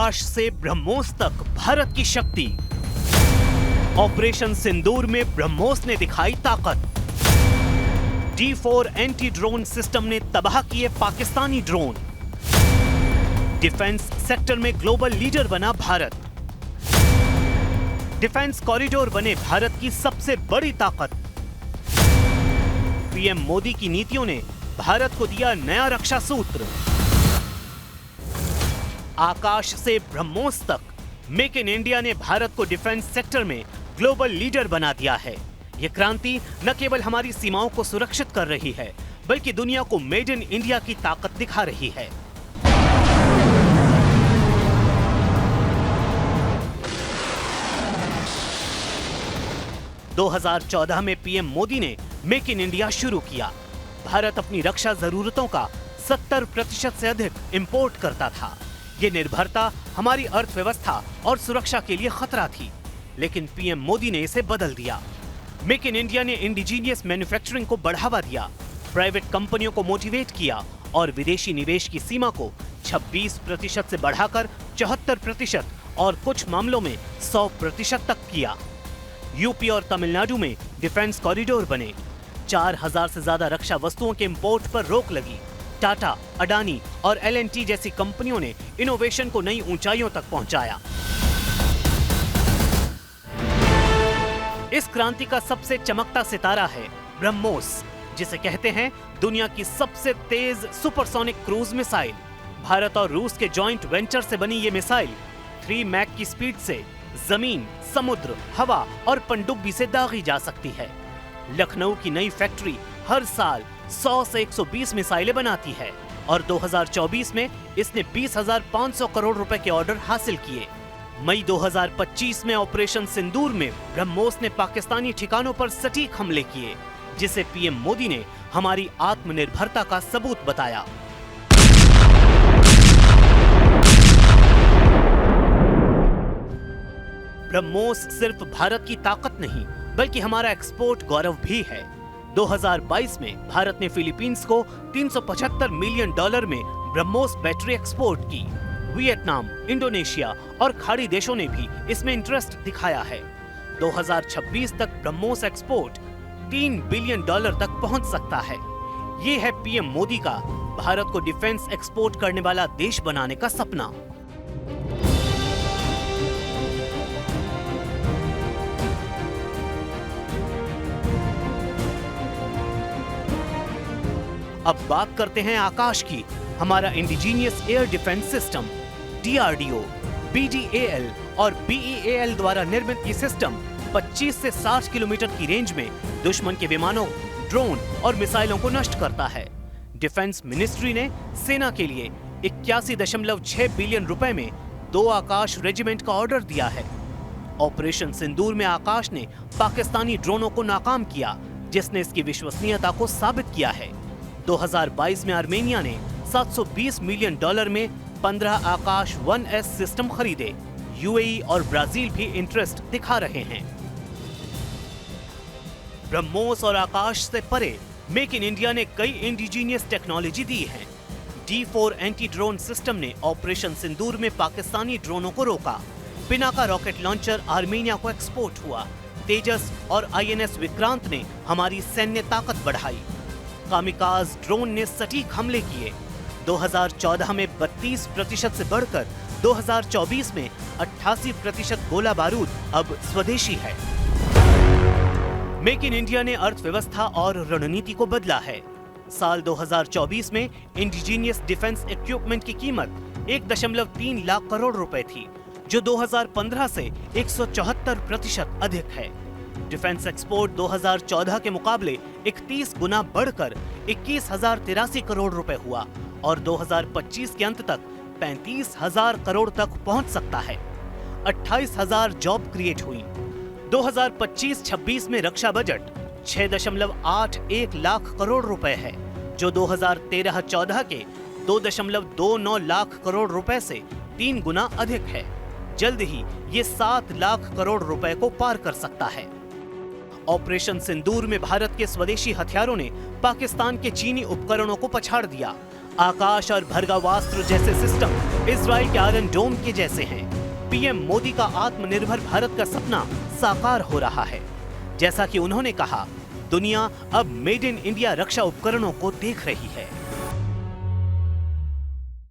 आकाश से ब्रह्मोस तक भारत की शक्ति। ऑपरेशन सिंदूर में ब्रह्मोस ने दिखाई ताकत। D4 एंटी ड्रोन सिस्टम ने तबाह किए पाकिस्तानी ड्रोन। डिफेंस सेक्टर में ग्लोबल लीडर बना भारत। डिफेंस कॉरिडोर बने भारत की सबसे बड़ी ताकत। पीएम मोदी की नीतियों ने भारत को दिया नया रक्षा सूत्र। आकाश से ब्रह्मोस तक मेक इन इंडिया ने भारत को डिफेंस सेक्टर में ग्लोबल लीडर बना दिया है। यह क्रांति न केवल हमारी सीमाओं को सुरक्षित कर रही है, बल्कि दुनिया को मेड इन इंडिया की ताकत दिखा रही है। दो 2014 में पीएम मोदी ने मेक इन इंडिया शुरू किया। भारत अपनी रक्षा जरूरतों का 70% से अधिक इंपोर्ट करता था। ये निर्भरता हमारी अर्थव्यवस्था और सुरक्षा के लिए खतरा थी, लेकिन पीएम मोदी ने इसे बदल दिया। मेक इन इंडिया ने इंडिजीनियस मैन्युफैक्चरिंग को बढ़ावा दिया, प्राइवेट कंपनियों को मोटिवेट किया और विदेशी निवेश की सीमा को 26% से बढ़ाकर 74% और कुछ मामलों में 100% तक किया। यूपी और तमिलनाडु में डिफेंस कॉरिडोर बने। 4000 से ज्यादा रक्षा वस्तुओं के इंपोर्ट पर रोक लगी। टाटा, अडानी और L&T जैसी कंपनियों ने इनोवेशन को नई ऊंचाइयों तक पहुंचाया। इस क्रांति का सबसे चमकता सितारा है ब्रह्मोस, जिसे कहते हैं दुनिया की सबसे तेज सुपरसोनिक क्रूज मिसाइल। भारत और रूस के जॉइंट वेंचर से बनी ये मिसाइल 3 मैक की स्पीड से जमीन, समुद्र, हवा और पनडुब्बी से दागी जा सकती है। लखनऊ की नई फैक्ट्री हर साल 100 से 120 मिसाइलें बनाती है और 2024 में इसने 20,500 करोड़ रुपए के ऑर्डर हासिल किए। मई 2025 में ऑपरेशन सिंदूर में ब्रह्मोस ने पाकिस्तानी ठिकानों पर सटीक हमले किए, जिसे पीएम मोदी ने हमारी आत्मनिर्भरता का सबूत बताया। ब्रह्मोस सिर्फ भारत की ताकत नहीं, बल्कि हमारा एक्सपोर्ट गौरव भी है। 2022 में भारत ने फिलीपींस को $375 मिलियन में ब्रह्मोस बैटरी एक्सपोर्ट की। वियतनाम, इंडोनेशिया और खाड़ी देशों ने भी इसमें इंटरेस्ट दिखाया है। 2026 तक ब्रह्मोस एक्सपोर्ट $3 बिलियन तक पहुंच सकता है। ये है पीएम मोदी का भारत को डिफेंस एक्सपोर्ट करने वाला देश बनाने का सपना। अब बात करते हैं आकाश की। हमारा indigenous air defence system DRDO, BDAL और BEAL द्वारा निर्मित ये सिस्टम 25 से 60 किलोमीटर की रेंज में दुश्मन के विमानों, ड्रोन और मिसाइलों को नष्ट करता है। डिफेंस मिनिस्ट्री ने सेना के लिए 81.6 बिलियन रुपए में 2 आकाश रेजिमेंट का ऑर्डर दिया है। ऑपरेशन सिंदूर में आकाश ने पाकिस्तानी ड्रोनों को नाकाम किया, जिसने इसकी विश्वसनीयता को साबित किया है। 2022 में आर्मेनिया ने $720 मिलियन में 15 आकाश 1S सिस्टम खरीदे। UAE और ब्राजील भी इंटरेस्ट दिखा रहे हैं। ब्रह्मोस और आकाश से परे मेक इन इंडिया ने कई इंडिजीनियस टेक्नोलॉजी दी है। D4 एंटी ड्रोन सिस्टम ने ऑपरेशन सिंदूर में पाकिस्तानी ड्रोनों को रोका। पिनाका रॉकेट लॉन्चर आर्मेनिया को एक्सपोर्ट हुआ। तेजस और INS विक्रांत ने हमारी सैन्य ताकत बढ़ाई। कामिकाज ड्रोन ने सटीक हमले किए। 2014 में 32% से बढ़कर 2024 में 88% गोला बारूद अब स्वदेशी है। मेक इन इंडिया ने अर्थव्यवस्था और रणनीति को बदला है। साल 2024 में इंडिजीनियस डिफेंस इक्विपमेंट की कीमत 1.3 लाख करोड़ रुपए थी, जो 2015 से 174% अधिक है। डिफेंस एक्सपोर्ट 2014 के मुकाबले 31 गुना बढ़कर 21,083 करोड़ रुपए हुआ और 2025 के अंत तक 35,000 करोड़ तक पहुंच सकता है। 28,000 जॉब क्रिएट हुई। 2025-26 में रक्षा बजट 6.81 लाख करोड़ रुपए है, जो 2013-14 के 2.29 लाख करोड़ रुपए से 3 गुना अधिक है। जल्द ही ये 7 लाख करोड़ रुपए को पार कर सकता है। ऑपरेशन सिंदूर में भारत के स्वदेशी हथियारों ने पाकिस्तान के चीनी उपकरणों को पछाड़ दिया। आकाश और भर्गावास्त्र जैसे सिस्टम इजराइल के आयरन डोम के जैसे हैं। पीएम मोदी का आत्मनिर्भर भारत का सपना साकार हो रहा है। जैसा कि उन्होंने कहा, दुनिया अब मेड इन इंडिया रक्षा उपकरणों को देख रही है।